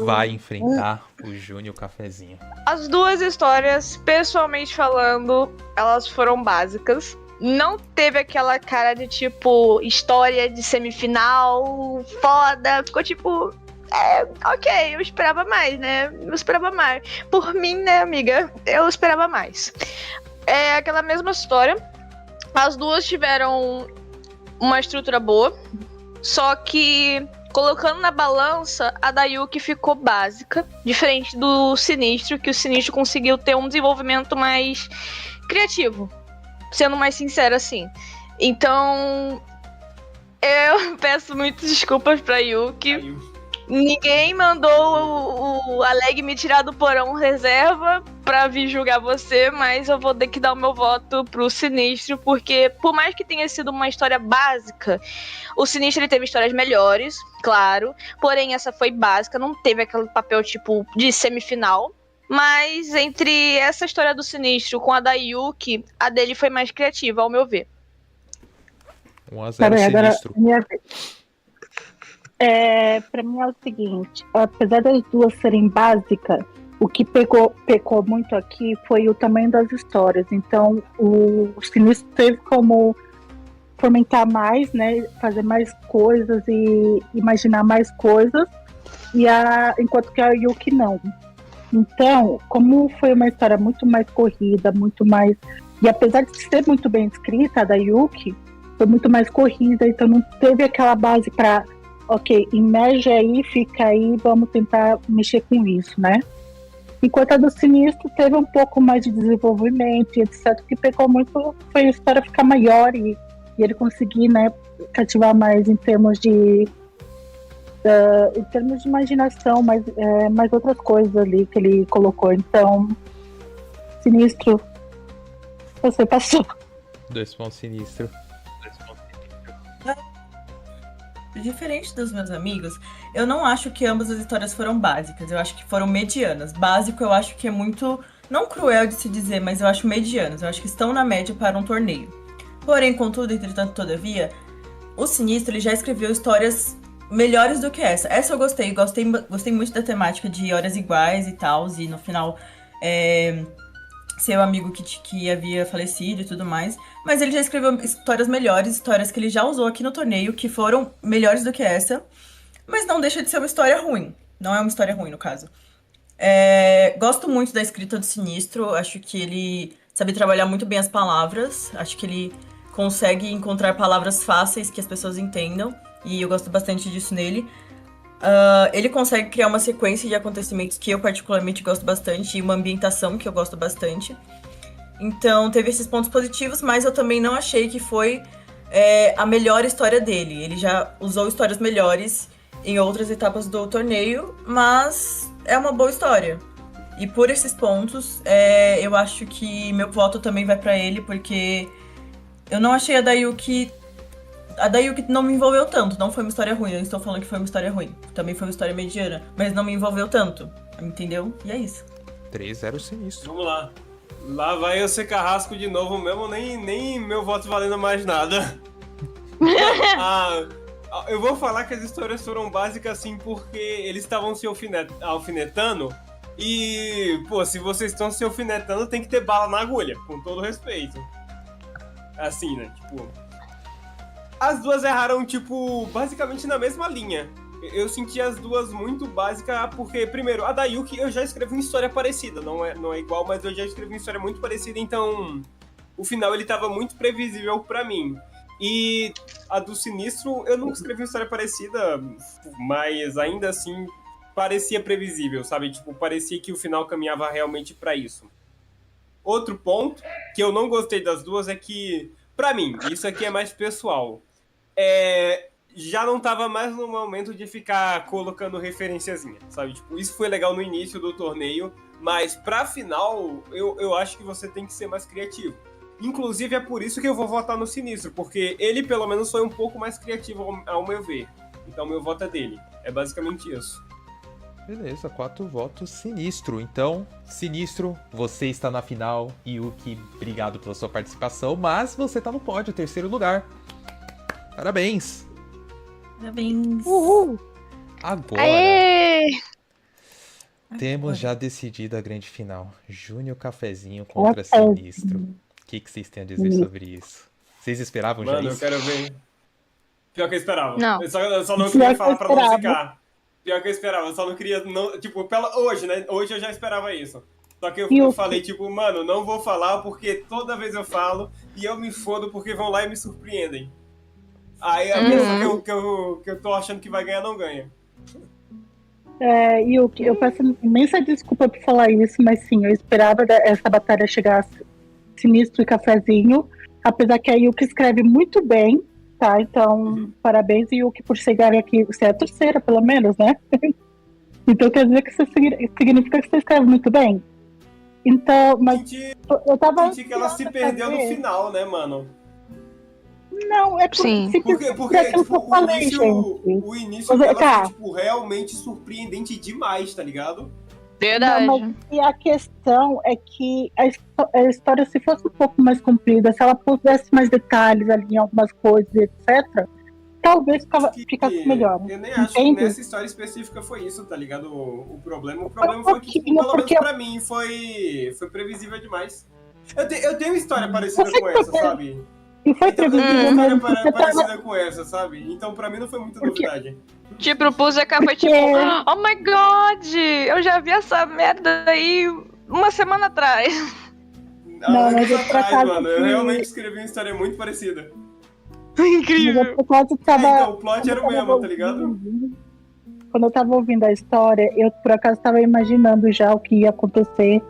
vai enfrentar o Júnior Cafezinho? As duas histórias, pessoalmente falando, elas foram básicas. Não teve aquela cara de tipo história de semifinal foda. Ficou tipo, ok, eu esperava mais, né? Eu esperava mais. Por mim, né, amiga? Eu esperava mais. É aquela mesma história. As duas tiveram uma estrutura boa. Só que, colocando na balança, a da Yuki ficou básica. Diferente do Sinistro, que o Sinistro conseguiu ter um desenvolvimento mais criativo. Sendo mais sincera, assim. Então, eu peço muitas desculpas pra Yuki. Ninguém mandou o Aleg me tirar do porão reserva pra vir julgar você, mas eu vou ter que dar o meu voto pro Sinistro, porque por mais que tenha sido uma história básica, o Sinistro ele teve histórias melhores, claro, porém essa foi básica, não teve aquele papel tipo de semifinal. Mas entre essa história do Sinistro com a da Yuki, a dele foi mais criativa, ao meu ver. 1-0 Sinistro. Minha vez. Pra mim é o seguinte, apesar das duas serem básicas, o que pecou muito aqui foi o tamanho das histórias. Então o Sinistro teve como fomentar mais, né, fazer mais coisas e imaginar mais coisas, enquanto que a Yuki não. Então, como foi uma história muito mais corrida, muito mais... E apesar de ser muito bem escrita, a da Yuki, foi muito mais corrida, então não teve aquela base para, ok, emerge aí, fica aí, vamos tentar mexer com isso, né? Enquanto a do Sinistro teve um pouco mais de desenvolvimento e etc, que pecou muito, foi a história ficar maior e ele conseguir, né, cativar mais em termos de imaginação, mais outras coisas ali que ele colocou. Então, Sinistro, você passou. 2 pontos Sinistro. Diferente dos meus amigos, eu não acho que ambas as histórias foram básicas. Eu acho que foram medianas. Básico eu acho que é muito, não cruel de se dizer, mas eu acho medianas. Eu acho que estão na média para um torneio. Porém, contudo, entretanto, todavia, o Sinistro ele já escreveu histórias melhores do que essa. Essa eu gostei muito da temática de horas iguais e tal, e no final seu amigo que havia falecido e tudo mais. Mas ele já escreveu histórias melhores, histórias que ele já usou aqui no torneio, que foram melhores do que essa, mas não deixa de ser uma história ruim. Não é uma história ruim, no caso. Gosto muito da escrita do Sinistro, acho que ele sabe trabalhar muito bem as palavras, acho que ele consegue encontrar palavras fáceis que as pessoas entendam, e eu gosto bastante disso nele. Ele consegue criar uma sequência de acontecimentos que eu particularmente gosto bastante, e uma ambientação que eu gosto bastante. Então teve esses pontos positivos, mas eu também não achei que foi a melhor história dele. Ele já usou histórias melhores em outras etapas do torneio, mas é uma boa história. E por esses pontos, eu acho que meu voto também vai pra ele, porque eu não achei a da Yuki não me envolveu tanto. Não foi uma história ruim, eu não estou falando que foi uma história ruim. Também foi uma história mediana, mas não me envolveu tanto. Entendeu? E é isso. 3-0 Sinistro. Vamos lá. Lá vai eu ser carrasco de novo mesmo, nem meu voto valendo mais nada. Eu vou falar que as histórias foram básicas assim porque eles estavam se alfinetando. E, pô, se vocês estão se alfinetando, tem que ter bala na agulha, com todo respeito. Assim, né? Tipo, as duas erraram, tipo, basicamente na mesma linha. Eu senti as duas muito básicas, porque, primeiro, a da Yuki eu já escrevi uma história parecida. Não é igual, mas eu já escrevi uma história muito parecida, então o final ele tava muito previsível pra mim. E a do Sinistro, eu nunca escrevi uma história parecida, mas ainda assim parecia previsível, sabe? Tipo, parecia que o final caminhava realmente pra isso. Outro ponto que eu não gostei das duas é que, pra mim, isso aqui é mais pessoal, já não tava mais no momento de ficar colocando referenciazinha, sabe? Tipo, isso foi legal no início do torneio, mas pra final, eu acho que você tem que ser mais criativo. Inclusive, é por isso que eu vou votar no Sinistro, porque ele, pelo menos, foi um pouco mais criativo ao meu ver. Então, meu voto é dele. É basicamente isso. Beleza, 4 votos Sinistro. Então, Sinistro, você está na final. Yuki, obrigado pela sua participação, mas você tá no pódio, 3º lugar. Parabéns! Parabéns. Uhul! Agora, Aê! temos já decidido a grande final. Júnior Cafezinho contra Sinistro. O que vocês têm a dizer sobre isso? Vocês esperavam já Mano, eu isso? quero ver. Pior que eu esperava. Não. Eu só não Pior queria que eu falar pra não esperava. ficar. Pior que eu esperava, eu só não queria. Tipo, hoje, né? Hoje eu já esperava isso. Só que eu Yuki. falei, tipo, mano, não vou falar porque toda vez eu falo e eu me fodo porque vão lá e me surpreendem. Aí a pessoa que eu tô achando que vai ganhar não ganha. Yuki, eu peço imensa desculpa por falar isso, mas sim, eu esperava essa batalha chegar Sinistro e Cafezinho, apesar que a Yuki escreve muito bem, tá? Então, parabéns, Yuki, por chegar aqui. Você é a terceira, pelo menos, né? Então quer dizer que isso significa que você escreve muito bem. Então, mas Senti, eu tava. senti que ela se perdeu no final, né, mano? Não, é Sim. Porque aquilo que tipo, eu falei, gente. o início Mas, dela tá. foi, tipo, realmente surpreendente demais, tá ligado? Verdade. Não, mas e a questão é que a história, se fosse um pouco mais comprida, se ela pudesse mais detalhes ali em algumas coisas, etc., talvez ficasse melhor. Eu nem acho que Entende? nessa história específica foi isso, tá ligado? O problema Foi foi que, tipo, pelo menos porque- pra mim, foi previsível demais. Eu tenho uma história parecida Você com essa, tem- sabe? E foi Então, eu tenho previsível uma mesmo. história Porque tava, parecida com essa, sabe? Então pra mim não foi muita Porque- novidade. Tipo, o Puzeka foi Porque- tipo, oh my god, eu já vi essa merda aí uma semana atrás. Não, Anos mas eu, por atrás, acaso, mano, eu que- realmente escrevi uma história muito parecida. mas Incrível. eu, por acaso, tava. Então, o plot era o quando eu mesmo, tava tá ligado? ouvindo- Quando eu tava ouvindo a história, eu por acaso estava imaginando já o que ia acontecer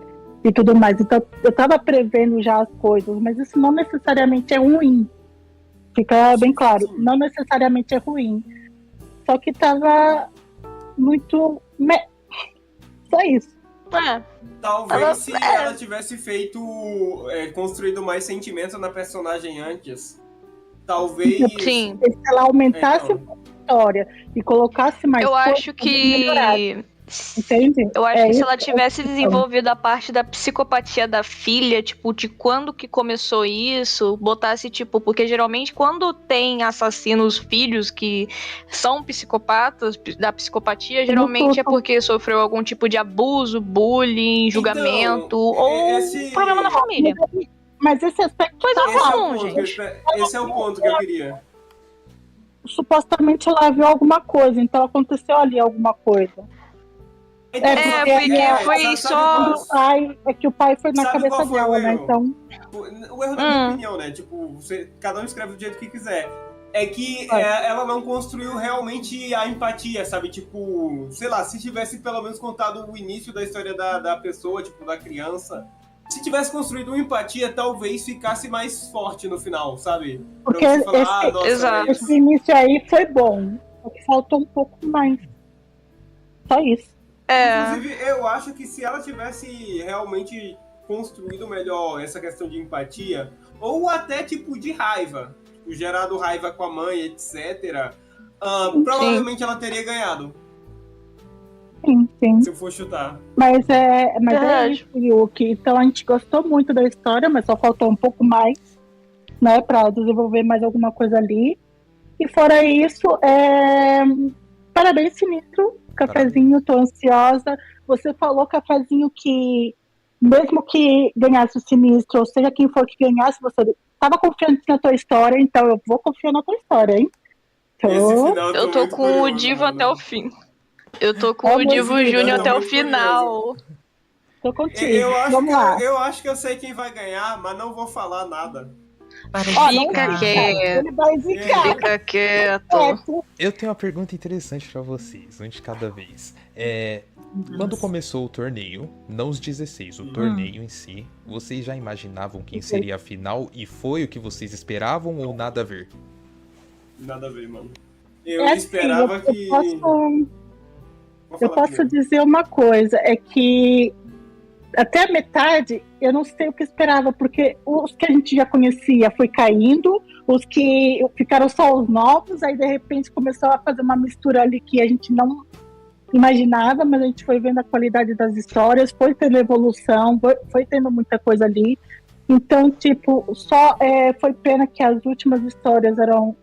e tudo mais. Então, eu tava prevendo já as coisas, mas isso não necessariamente é ruim. Fica bem claro, Sim. não necessariamente é ruim. Só que tava muito. Só isso. É, Talvez se ela tivesse feito, construído mais sentimento na personagem antes, talvez... sim. Se ela aumentasse Então. a história e colocasse mais Eu coisas, acho melhorar, que. entende? Eu acho que se isso ela que tivesse eu tô desenvolvido a parte da psicopatia da filha, tipo, de quando que começou isso, botasse, tipo, porque geralmente quando tem assassinos filhos que são psicopatas, da psicopatia, geralmente é porque sofreu algum tipo de abuso, bullying, julgamento, ou problema na família. Mas esse aspecto Coisa Esse é o comum, ponto gente. esse é o ponto que eu queria. supostamente ela viu alguma coisa, então aconteceu ali alguma coisa. Então, foi só- O pai, é que o pai foi na Sabe cabeça qual foi dela, o né? erro? Então, O erro da minha opinião, né? Tipo, cada um escreve do jeito que quiser. É que ela não construiu realmente a empatia, sabe? Tipo, sei lá, se tivesse pelo menos contado o início da história da pessoa, tipo, da criança. Se tivesse construído uma empatia, talvez ficasse mais forte no final, sabe? Pra porque você falar, nossa, exato. era isso. esse início aí foi bom. Só que faltou um pouco mais. Só isso. É, Inclusive, eu acho que se ela tivesse realmente construído melhor essa questão de empatia, ou até tipo de raiva, tipo, gerado raiva com a mãe, etc., provavelmente ela teria ganhado, Sim, sim. se eu for chutar. Mas é Verdade. isso, Yuki. Então a gente gostou muito da história, mas só faltou um pouco mais, né? Pra desenvolver mais alguma coisa ali. E fora isso, parabéns, Sinistro. Cafezinho, tô ansiosa. Você falou, Cafezinho, que mesmo que ganhasse o Sinistro, ou seja, quem for que ganhasse, você estava confiante na tua história, então eu vou confiar na tua história, hein? Esse Então, final eu tô muito com o curioso, Divo mano. até o fim. Eu tô com Vamos o Divo ver, Júnior eu tô até o muito final. tô contigo. Eu acho que eu sei quem vai ganhar, mas não vou falar nada. Para Ó, de não Fica ficar. quieto. Ele vai zicar. Fica quieto. Eu tenho uma pergunta interessante pra vocês, um de cada vez. Quando começou o torneio, não os 16, o torneio em si, vocês já imaginavam quem seria a final e foi o que vocês esperavam ou nada a ver? Nada a ver, mano. Eu assim, esperava eu que. posso, Vou eu falar posso primeiro. dizer uma coisa, é que até a metade eu não sei o que esperava, porque os que a gente já conhecia foi caindo, os que ficaram só os novos, aí de repente começou a fazer uma mistura ali que a gente não imaginava, mas a gente foi vendo a qualidade das histórias, foi tendo evolução, foi tendo muita coisa ali. Então, tipo, foi pena que as últimas histórias eram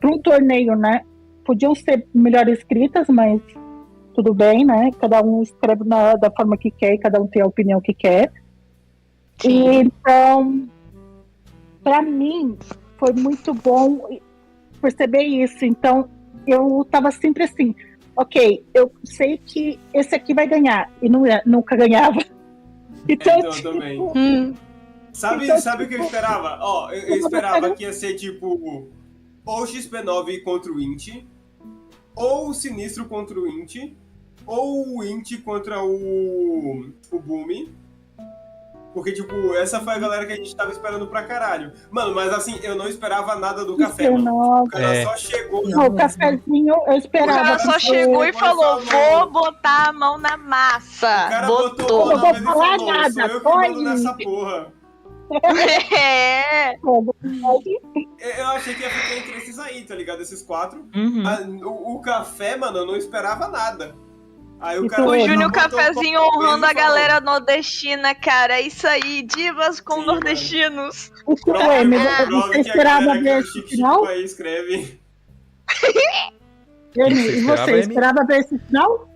para um torneio, né? Podiam ser melhor escritas, mas tudo bem, né? Cada um escreve da forma que quer, cada um tem a opinião que quer. Sim. E, então, para mim, foi muito bom perceber isso. Então, eu tava sempre assim, ok, eu sei que esse aqui vai ganhar, e nunca ganhava. Então, Então, eu também. Sabe o que eu esperava? Ó, eu esperava que ia ser tipo ou o XP9 contra o Int, ou o Sinistro contra o Int, ou o Int contra o Boomy. Porque, tipo, essa foi a galera que a gente tava esperando pra caralho. Mano, mas assim, eu não esperava nada do café, mano. O cara só chegou. O cafezinho eu O esperava. cara só porque- chegou e falou, falou, vou botar a mão na massa. O cara botou Eu a vou mão na mesa e falar falou, nada, sou eu que foi. mando nessa porra. É. Eu achei que ia ficar entre esses aí, tá ligado? Esses 4. Uhum. O café, mano, eu não esperava nada. Aí o E cara tu, O Não, Júnior botou Cafezinho copo honrando e a falou, galera nordestina, cara. É isso aí, divas com Sim, nordestinos. O Prove, M, prove você que a esperava galera que é ver o esse Chique final? aí escreve. M, Você e esperava, você M? esperava ver esse final?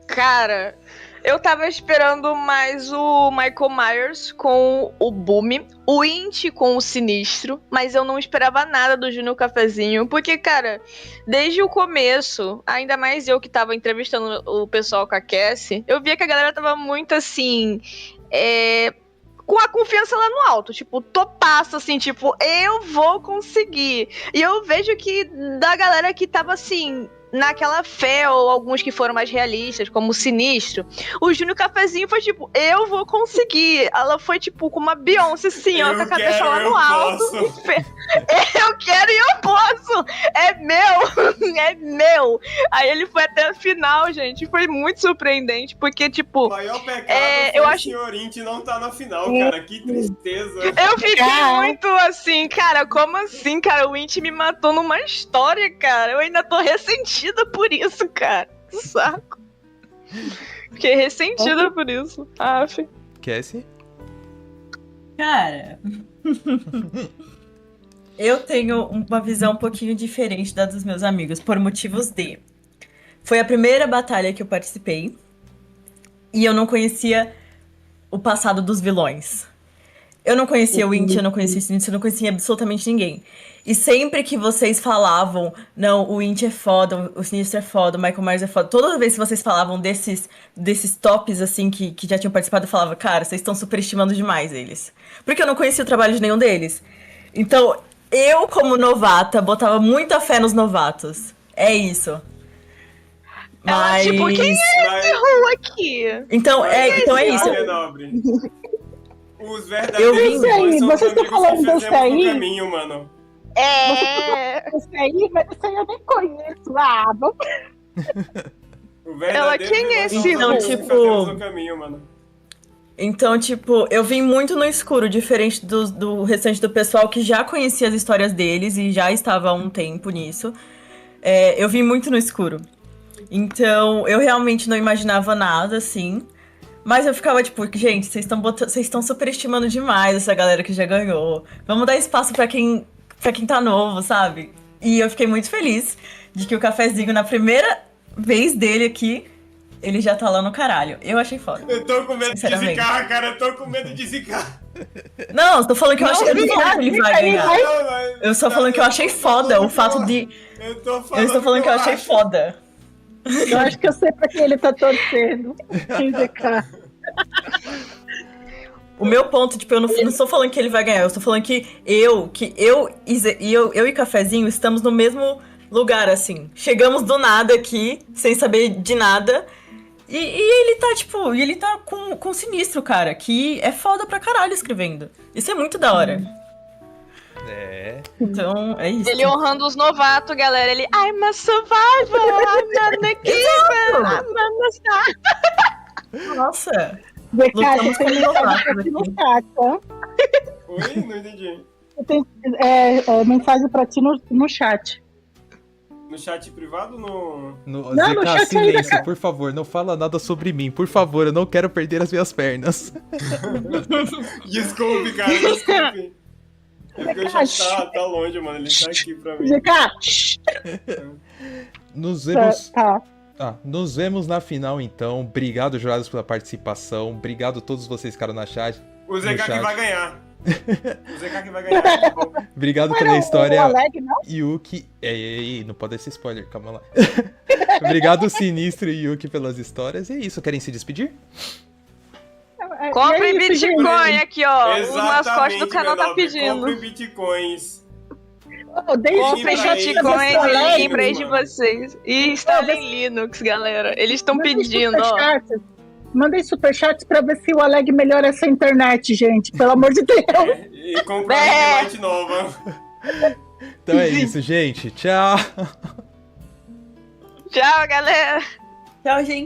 Cara, eu tava esperando mais o Michael Myers com o Boomy, o Int com o Sinistro, mas eu não esperava nada do Júnior Cafezinho, porque, cara, desde o começo, ainda mais eu que tava entrevistando o pessoal com a Cassie, eu via que a galera tava muito assim, com a confiança lá no alto, tipo, topaço, assim, tipo, eu vou conseguir. E eu vejo que da galera que tava assim, naquela fé, ou alguns que foram mais realistas, como o Sinistro, o Júnior Cafezinho foi tipo, eu vou conseguir. Ela foi tipo com uma Beyoncé assim, ó, com a cabeça lá no alto. Eu quero e eu posso! É meu! É meu! Aí ele foi até a final, gente. Foi muito surpreendente, porque, tipo. O maior pecado eu foi o acho. senhor Int não tá na final, cara. Que tristeza. Eu fiquei muito assim, cara, como assim, cara? O Int me matou numa história, cara. Eu ainda tô ressentida por isso, cara. Que saco. Fiquei ressentida por isso. Aff. Cassie? Cara, eu tenho uma visão um pouquinho diferente da dos meus amigos, por motivos de... Foi a primeira batalha que eu participei, e eu não conhecia o passado dos vilões. Eu não conhecia o Int, eu não conhecia o Sinistro, eu não conhecia absolutamente ninguém. E sempre que vocês falavam, não, o Int é foda, o Sinistro é foda, o Michael Myers é foda, toda vez que vocês falavam desses tops, assim, que já tinham participado, eu falava, cara, vocês estão superestimando demais eles. Porque eu não conhecia o trabalho de nenhum deles. Então, eu, como novata, botava muita fé nos novatos. É isso. Ela, tipo, quem errou aqui? Então, então é isso. Nobre. Os Eu verdadeiros vi isso aí, vilões são os vocês estão amigos falando que desse fizemos no aí? caminho, mano. Esse aí, mas esse aí eu nem conheço. Vamos. O verdadeiro quem é vilão são esse os amigos vilão? que fizemos no caminho, mano. Então, tipo, eu vim muito no escuro, diferente do restante do pessoal que já conhecia as histórias deles e já estava há um tempo nisso. Eu vim muito no escuro. Então, eu realmente não imaginava nada, assim. Mas eu ficava tipo, gente, vocês estão superestimando demais essa galera que já ganhou. Vamos dar espaço pra quem tá novo, sabe? E eu fiquei muito feliz de que o Cafezinho, na primeira vez dele aqui, ele já tá lá no caralho. Eu achei foda. Eu tô com medo de Sinceramente. zicar, cara. Eu tô com medo de zicar. Não, eu tô falando que eu achei. Eu não tô falando que ele vai ganhar. Não, mas- Eu só falando que eu achei foda o fato de. Eu estou Eu estou falando que eu achei foda. Eu acho que eu sei pra quem ele tá torcendo. ZK. O meu ponto, tipo, eu não estou falando que ele vai ganhar, eu estou falando que eu e Cafezinho estamos no mesmo lugar, assim. Chegamos do nada aqui, sem saber de nada. E ele tá, tipo, ele tá com o Sinistro, cara, que é foda pra caralho escrevendo. Isso é muito da hora. É. Então, é isso. Ele honrando os novatos, galera. Ele, I'm a survivor, I'm not a keeper, I'm a star. Nossa. DK, Lutamos você tem como mensagem novatos pra ti no aqui. chat, tá? Oi? Não entendi. Tem mensagem pra ti no chat. No chat privado ou no. No, Não, no ZK, chat ainda, silêncio, por favor, não fala nada sobre mim, por favor, eu não quero perder as minhas pernas. Desculpe, cara, desculpe. É porque o chat tá longe, mano. Ele tá aqui pra mim. DK, Nos vemos. tá. Nos vemos na final, então. Obrigado, jurados, pela participação. Obrigado a todos vocês que ficaram na chat. O ZK que chat. vai ganhar. O ZK que vai ganhar. Obrigado Mas pela não, história. o Aleg, não? Yuki. Ei, não pode dar esse spoiler, calma lá. Obrigado, Sinistro e Yuki, pelas histórias. E é isso, querem se despedir? Compre E é isso, Bitcoin gente. aqui, ó. O Exatamente, mascote do canal meu tá nobre. pedindo. Compre bitcoins. Oh, desde Comprem pra eles, shitcoin pra e eles, lembrei de mano. vocês. E instalem Linux, galera. Eles estão pedindo, ó. Mandem superchats pra ver se o Aleg melhora essa internet, gente. Pelo amor de Deus. E comprar uma light nova. Então é isso, gente. Tchau. Tchau, galera. Tchau, gente.